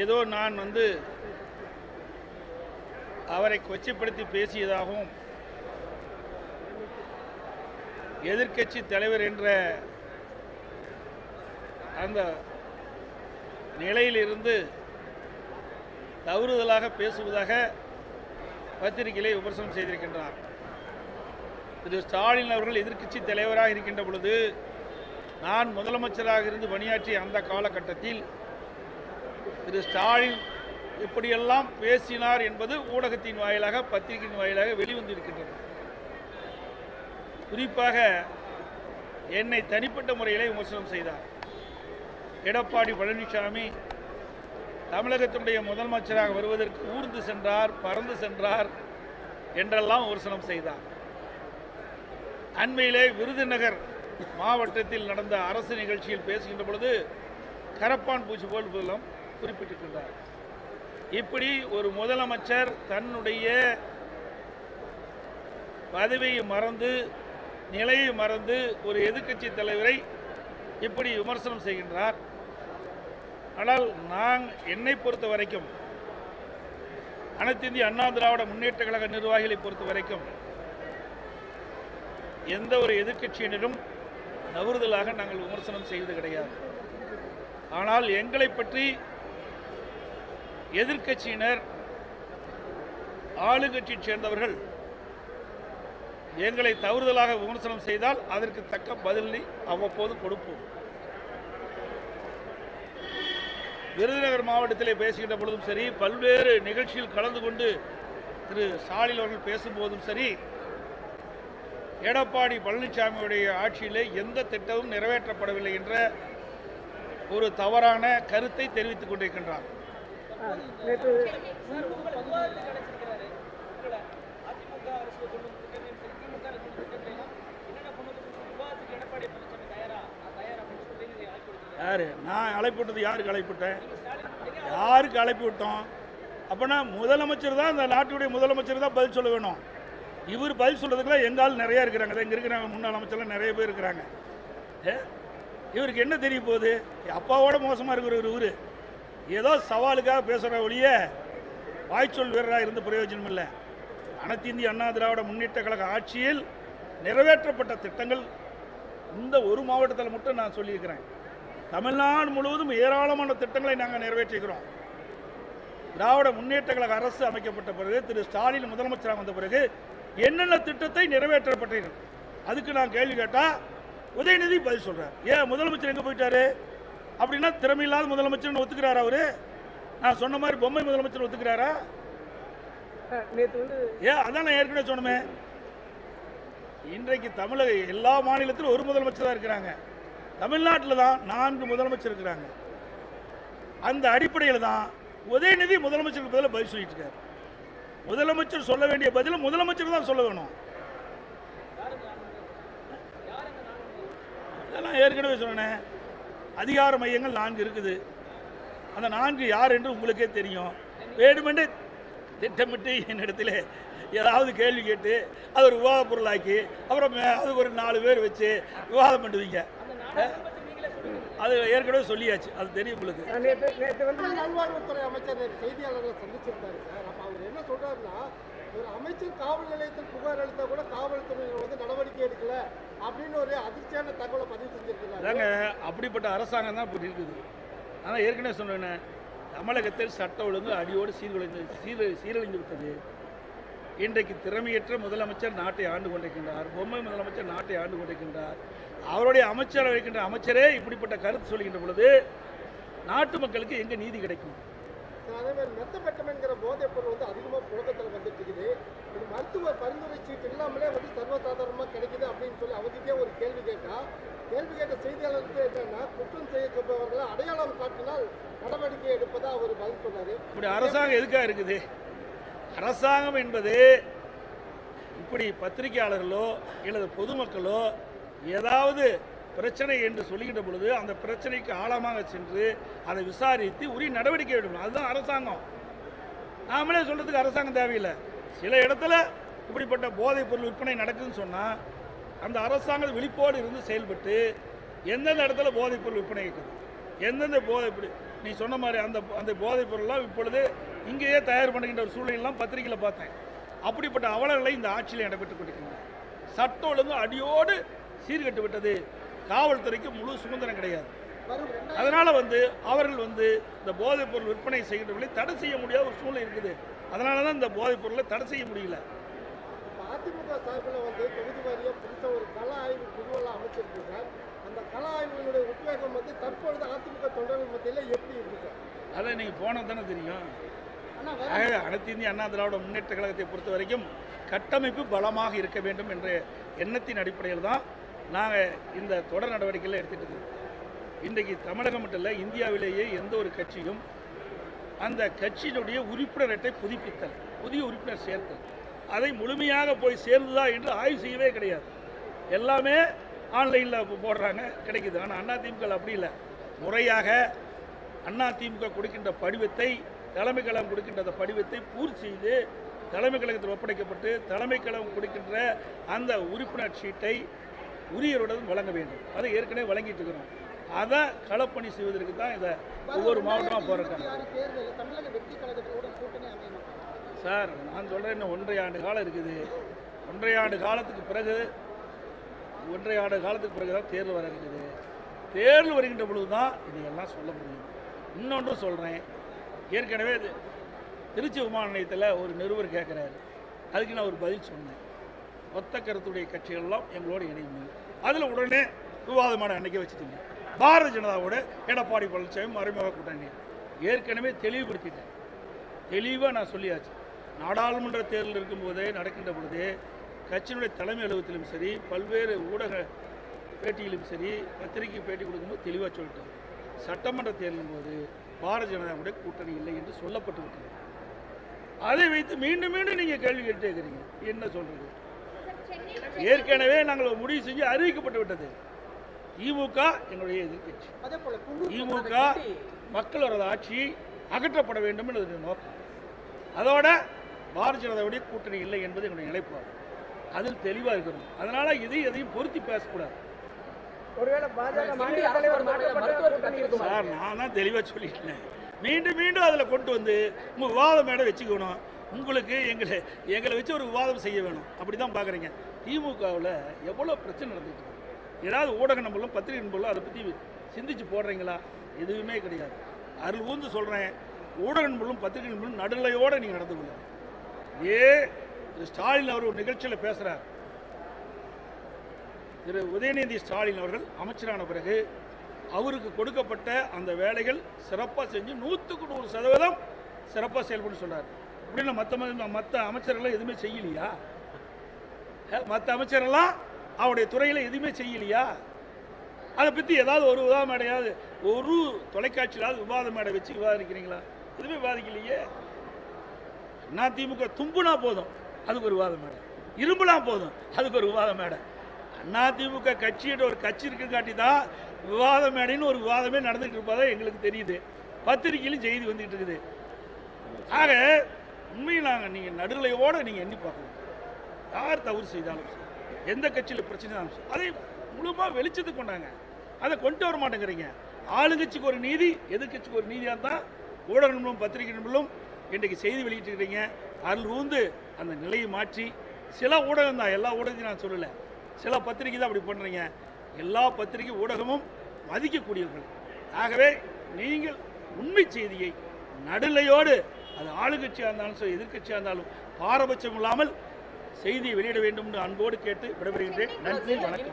ஏதோ நான் அவரை கொச்சைப்படுத்தி பேசியதாகவும் எதிர்க்கட்சி தலைவர் என்ற அந்த நிலையிலிருந்து தவறுதலாக பேசுவதாக பத்திரிகையிலே விமர்சனம் செய்திருக்கின்றார். திரு ஸ்டாலின் அவர்கள் எதிர்க்கட்சி தலைவராக இருக்கின்ற பொழுது நான் முதலமைச்சராக இருந்து பணியாற்றிய அந்த காலகட்டத்தில் திரு ஸ்டாலின் இப்படியெல்லாம் பேசினார் என்பது ஊடகத்தின் வாயிலாக பத்திரிகையின் வாயிலாக வெளிவந்திருக்கின்றது. குறிப்பாக என்னை தனிப்பட்ட முறையிலே விமர்சனம் செய்தார். எடப்பாடி பழனிசாமி தமிழகத்தினுடைய முதலமைச்சராக வருவதற்கு ஊர்ந்து சென்றார், பறந்து சென்றார் என்றெல்லாம் விமர்சனம் செய்தார். அண்மையிலே விருதுநகர் மாவட்டத்தில் நடந்த அரசு நிகழ்ச்சியில் பேசுகின்ற பொழுது கரப்பான் பூச்சி போல் குறிப்பிட்டிருக்கின்றார். இப்படி ஒரு முதலமைச்சர் தன்னுடைய பதவியை மறந்து, நிலையை மறந்து ஒரு எதிர்க்கட்சி தலைவரை இப்படி விமர்சனம் செய்கின்றார். ஆனால் என்னை பொறுத்த வரைக்கும், அனைத்து இந்திய அண்ணா திராவிட முன்னேற்ற கழக நிர்வாகிகளை பொறுத்த வரைக்கும் எந்த ஒரு எதிர்க்கட்சியினரும் தவறுதலாக நாங்கள் விமர்சனம் செய்வது கிடையாது. ஆனால் எங்களை பற்றி எதிர்க்கட்சியினர், ஆளுங்கட்சியை சேர்ந்தவர்கள் எங்களை தவறுதலாக விமர்சனம் செய்தால் அதற்கு தக்க பதிலை அவ்வப்போது கொடுப்போம். விருதுநகர் மாவட்டத்திலே பேசுகின்ற பொழுதும் சரி, பல்வேறு நிகழ்ச்சியில் கலந்து கொண்டு திரு ஸ்டாலின் அவர்கள் பேசும்போதும் சரி, எடப்பாடி பழனிசாமியுடைய ஆட்சியிலே எந்த திட்டமும் நிறைவேற்றப்படவில்லை என்ற ஒரு தவறான கருத்தை தெரிவித்துக் கொண்டிருக்கின்றார். யாரு நான் அழைப்புட்டது? யாருக்கு அழைப்புட்டேன்? யாருக்கு அழைப்பு விட்டோம்? அப்பனா முதலமைச்சர் தான், இந்த நாட்டுடைய முதலமைச்சர் தான் பதில் சொல்ல வேணும். இவர் பதில் சொல்றதுக்குலாம் எங்கால் நிறைய இருக்கிறாங்க. இங்கே இருக்கிறாங்க முன்னாள் அமைச்சர்லாம் நிறைய பேர் இருக்கிறாங்க. இவருக்கு என்ன தெரிய போகுது? அப்பாவோட மோசமாக இருக்கிற இவர் ஏதோ சவாலுக்காக பேசுகிற ஒழிய வாய்ச்சொல் வீரராக இருந்து பிரயோஜனம் இல்லை. அனைத்து இந்திய அண்ணா திராவிட முன்னேற்ற கழக ஆட்சியில் நிறைவேற்றப்பட்ட திட்டங்கள் இந்த ஒரு மாவட்டத்தில் மட்டும் நான் சொல்லியிருக்கிறேன். தமிழ்நாடு முழுவதும் ஏராளமான திட்டங்களை நாங்கள் நிறைவேற்றிக்கிறோம். திராவிட முன்னேற்ற கழக அரசு அமைக்கப்பட்ட பிறகு, திரு ஸ்டாலின் முதலமைச்சராக வந்த பிறகு என்னென்ன திட்டத்தை நிறைவேற்றப்பட்டீர்கள் அதுக்கு நான் கேள்வி கேட்டால் உதயநிதி பதில் சொல்கிறார். ஏன் முதலமைச்சர் எங்கே போயிட்டாரு அப்படின்னா, திறமையில்லாத முதலமைச்சர் ஒத்துக்கிறாரா அவரு? நான் சொன்ன மாதிரி பொம்மை முதலமைச்சர் ஒத்துக்கிறாரா? ஏன் அதான் நான் ஏற்கனவே சொன்னமே. இன்றைக்கு தமிழக எல்லா மாநிலத்திலும் ஒரு முதலமைச்சர் தான் இருக்கிறாங்க. தமிழ்நாட்டில் தான் 4 முதலமைச்சர் இருக்கிறாங்க. அந்த அடிப்படையில் தான் உதயநிதி முதலமைச்சருக்கு பதிலாக பதில் சொல்லிட்டு இருக்காரு. முதலமைச்சர் சொல்ல வேண்டிய பதில் முதலமைச்சர் தான் சொல்ல வேணும். நான் ஏற்கனவே சொன்னேன், அதிகார மையங்கள் 4 இருக்குது. அந்த 4 யார் என்று உங்களுக்கே தெரியும். வேண்டுமென்று திட்டமிட்டு என்னிடத்தில் ஏதாவது கேள்வி கேட்டு அது ஒரு விவாத பொருளாக்கி அப்புறம் அதுக்கு ஒரு 4 பேர் வச்சு விவாதம் பண்ணுவீங்க. அது ஏற்கனவே சொல்லியாச்சு, அது தெரியும் உங்களுக்கு. நல்வாழ்வுத்துறை அமைச்சர் செய்தியாளர்களை சந்திச்சிருந்தாரு சார். அப்போ அவர் என்ன சொல்றாருன்னா, ஒரு அமைச்சர் காவல் நிலையத்தில் புகார் அளித்தா கூட காவல்துறையினர் நடவடிக்கை எடுக்கல அப்படின்னு ஒரு அதிர்ச்சியான தகவலை பதிவு செஞ்சிருக்கிறாங்க. அப்படிப்பட்ட அரசாங்கம் தான் இப்படி இருக்குது. ஆனால் ஏற்கனவே சொன்னேன், தமிழகத்தில் சட்ட ஒழுங்கு அடியோடு சீரழிந்து விட்டது. இன்றைக்கு திறமையற்ற முதலமைச்சர் நாட்டை ஆண்டு கொண்டிருக்கின்றார். பொம்மை முதலமைச்சர் நாட்டை ஆண்டு கொண்டிருக்கின்றார். அவருடைய அமைச்சர் இருக்கின்ற அமைச்சரே இப்படிப்பட்ட கருத்து சொல்கின்ற பொழுது நாட்டு மக்களுக்கு எங்க நீதி கிடைக்கும்? அதே மாதிரி மெத்தபெட்டம் என்கிற போதைப் பொருள் அதிகமாக புழக்கத்தில் வந்துட்டு இருக்குது. ஒரு மருத்துவ பரிந்துரை சீட்டு இல்லாமலே சர்வசாதாரணமாக கிடைக்குது அப்படின்னு சொல்லி அவர்கிட்டே ஒரு கேள்வி கேட்ட செய்தியாளருக்கு என்னன்னா, குற்றம் செய்யப்பட்டவர்களை அடையாளம் காட்டினால் நடவடிக்கை எடுப்பதா அவர் பதில் சொன்னாரு. இப்படி அரசாங்கம் எதுக்காக இருக்குது? அரசாங்கம் என்பது இப்படி பத்திரிகையாளர்களோ அல்லது பொதுமக்களோ ஏதாவது பிரச்சனை என்று சொல்லுகின்ற பொழுது அந்த பிரச்சனைக்கு ஆழமாக சென்று அதை விசாரித்து உரிய நடவடிக்கை எடுக்கணும். அதுதான் அரசாங்கம். நாமளே சொல்றதுக்கு அரசாங்கம் தேவையில்லை. சில இடத்துல இப்படிப்பட்ட போதைப் பொருள் விற்பனை நடக்குதுன்னு சொன்னால் அந்த அரசாங்கம் விழிப்போடு இருந்து செயல்பட்டு எந்தெந்த இடத்துல போதைப் பொருள் விற்பனை இருக்குது, எந்தெந்த நீ சொன்ன மாதிரி அந்த போதைப் பொருள்லாம் இப்பொழுது இங்கேயே தயார் பண்ணுகின்ற ஒரு சூழ்நிலையெல்லாம் பத்திரிகையில் பார்த்தேன். அப்படிப்பட்ட அவலங்களை இந்த ஆட்சியில் நடைபெற்றுக் கொண்டிருக்கின்றன. சட்ட ஒழுங்கு அடியோடு சீர்கட்டு விட்டது. காவல்துறைக்கு முழு சுதந்திரம் கிடையாது. அதனால அவர்கள் இந்த போதைப் பொருள் விற்பனை செய்கின்றவர்களை தடை செய்ய முடியாத ஒரு சூழ்நிலை இருக்குது. அதனால தான் இந்த போதைப் பொருளை தடை செய்ய முடியல. அதிமுக சார்பில் தொகுதி வாரியாக புதுசாக ஒரு கள ஆய்வு குழுவெல்லாம் அமைச்சிருக்கு சார். அந்த கள ஆய்வுகளுடைய உத்வேகம் தற்பொழுது அதிமுக தொண்டர்கள் மத்தியில் எப்படி இருக்கு சார்? அதை நீங்கள் போனது தானே தெரியும். அனைத்து இந்திய அண்ணா திராவிட முன்னேற்ற கழகத்தை பொறுத்த வரைக்கும் கட்டமைப்பு பலமாக இருக்க வேண்டும் என்ற எண்ணத்தின் அடிப்படையில் தான் நாங்கள் இந்த தொடர் நடவடிக்கைகளை எடுத்துகிட்டு இருக்கோம். இன்றைக்கு தமிழகம் மட்டும் இல்லை, இந்தியாவிலேயே எந்த ஒரு கட்சியும் அந்த கட்சியினுடைய உறுப்பினர் அட்டை புதுப்பித்தல், புதிய உறுப்பினர் சேர்த்தல், அதை முழுமையாக போய் சேர்ந்ததா என்று ஆய்வு செய்யவே கிடையாது. எல்லாமே ஆன்லைனில் போடுறாங்க, கிடைக்குது. ஆனால் அதிமுக அப்படி இல்லை. முறையாக அதிமுக கொடுக்கின்ற படிவத்தை, தலைமை கழகம் கொடுக்கின்ற அந்த படிவத்தை பூர்த்தி செய்து தலைமை கழகத்தில் ஒப்படைக்கப்பட்டு தலைமை கழகம் கொடுக்கின்ற அந்த உறுப்பினர் சீட்டை உரியருடன் வழங்க வேண்டும். அதை ஏற்கனவே வழங்கிட்டு இருக்கிறோம். அதை களப்பணி செய்வதற்கு தான் இதை ஒவ்வொரு மாவட்டமாக போகிறாங்க. சார், நான் சொல்கிறேன், இன்னும் 1.5 ஆண்டு காலம் இருக்குது. 1.5 ஆண்டு காலத்துக்கு பிறகு தான் தேர்தல் வர இருக்குது. தேர்தல் வருகின்ற பொழுது தான் இதையெல்லாம் சொல்ல முடியும். இன்னொன்று சொல்கிறேன், ஏற்கனவே திருச்சி விமான நிலையத்தில் ஒரு நிருபர் கேட்குறாரு, அதுக்கு நான் ஒரு பதில் சொன்னேன். ஒத்த கருத்துடைய கட்சிகள்லாம் எங்களோடு இணைந்து அதில் உடனே விவாதமான அன்னைக்கு வச்சுட்டீங்க. பாரதிய ஜனதாவோட எடப்பாடி பழனிசாமி மறைமுக கூட்டணி ஏற்கனவே தெளிவுபடுத்திட்டேன். தெளிவாக நான் சொல்லியாச்சு. நாடாளுமன்ற தேர்தல் இருக்கும்போதே நடக்கின்ற பொழுதே கட்சியினுடைய தலைமை அலுவலகத்திலும் சரி, பல்வேறு ஊடக பேட்டியிலும் சரி, பத்திரிகை பேட்டி கொடுக்கும்போது தெளிவாக சொல்லிட்டோம். சட்டமன்ற தேர்தலின் போது பாரதிய ஜனதாவுடைய கூட்டணி இல்லை என்று சொல்லப்பட்டு விட்டது. அதை வைத்து மீண்டும் மீண்டும் நீங்கள் கேள்வி கேட்டு இருக்கிறீங்க. என்ன சொல்றது? ஏற்கனவே நாங்கள் முடிவு செஞ்சு அறிவிக்கப்பட்டு விட்டது. திமுக எங்களுடைய எதிர்கட்சி. திமுக மக்களோட ஆட்சி அகற்றப்பட வேண்டும் என்பது நோக்கம். அதோட பாரதிய ஜனதாவுடைய கூட்டணி இல்லை என்பது எங்களுடைய நிலைப்பாடு. அதில் தெளிவாக இருக்கணும். அதனால எதையும் பொருத்தி பேசக்கூடாது. சார், நான் தான் தெளிவாக சொல்லிட்டேன். மீண்டும் மீண்டும் அதில் கொண்டு உங்கள் விவாதம் மேடம் வச்சுக்கணும். உங்களுக்கு எங்களை வச்சு ஒரு விவாதம் செய்ய வேணும். அப்படி தான் பார்க்குறீங்க. திமுகவில் எவ்வளோ பிரச்சனை நடந்துட்டு இருக்கு. ஏதாவது ஊடக நம்பர்களும் பத்திரிகை நம்பர்களும் அதை பற்றி சிந்திச்சு போடுறீங்களா? எதுவுமே கிடையாது. அருள் ஊந்து சொல்கிறேன், ஊடக நம்பர்களும் பத்திரிகை நம்பர்களும் நடுநிலையோடு நீங்கள் நடந்து கொள்ள. திரு ஸ்டாலின் அவர் ஒரு நிகழ்ச்சியில் பேசுகிறார். திரு உதயநிதி ஸ்டாலின் அவர்கள் அமைச்சரான பிறகு அவருக்கு கொடுக்கப்பட்ட அந்த வேலைகள் சிறப்பாக செஞ்சு 100% சிறப்பாக செயல்பட்டு சொல்கிறார். அப்படின்னா மற்ற அமைச்சர்கள்லாம் எதுவுமே செய்யலையா? மற்ற அமைச்சரெல்லாம் அவருடைய துறையில் எதுவுமே செய்யலையா? அதை பற்றி ஏதாவது ஒரு விவாத மேடையாவது, ஒரு தொலைக்காட்சியிலாவது விவாத மேடை வச்சு விவாதிக்கிறீங்களா? எதுவுமே விவாதிக்கலையே. அதிமுக தும்புனா போதும், அதுக்கு ஒரு விவாத மேடை. இரும்புனா போதும், அதுக்கு ஒரு விவாத மேடை. அதிமுக கட்சியோட ஒரு கட்சி இருக்குங்காட்டி தான் விவாத மேடைன்னு ஒரு விவாதமே நடந்துகிட்டு இருப்பதா எங்களுக்கு தெரியுது. பத்திரிகையிலும் செய்தி வந்துகிட்டு இருக்குது. ஆக உண்மையில் நீங்கள் நடுநிலையோடு நீங்கள் எண்ணி பார்க்கணும். யார் தவறு செய்தாலும் சரி, எந்த கட்சியில் பிரச்சனை தான் சரி, அதை முழுமையாக வெளிச்சத்துக்கு கொண்டாங்க. அதை கொண்டு வர மாட்டேங்கிறீங்க. ஆளுங்கட்சிக்கு ஒரு நீதி, எதிர்கட்சிக்கு ஒரு நீதியாக தான் ஊடக நம்பளும் பத்திரிகை நம்பளும் இன்றைக்கு செய்தி வெளியிட்டிருக்கிறீங்க. அதில் ஊந்து அந்த நிலையை மாற்றி சில ஊடகம் தான், எல்லா ஊடகத்தையும் நான் சொல்லலை, சில பத்திரிகை தான் அப்படி பண்ணுறீங்க. எல்லா பத்திரிகை ஊடகமும் மதிக்கக்கூடியவர்கள். ஆகவே நீங்கள் உண்மை செய்தியை நடுநிலையோடு, அது ஆளுங்கட்சியாக இருந்தாலும் சரி, எதிர்கட்சியாக இருந்தாலும் பாரபட்சம் இல்லாமல் செய்தியை வெளியிட வேண்டும் என்று அன்போடு கேட்டு விடைபெறுகின்றேன். நன்றி, வணக்கம்.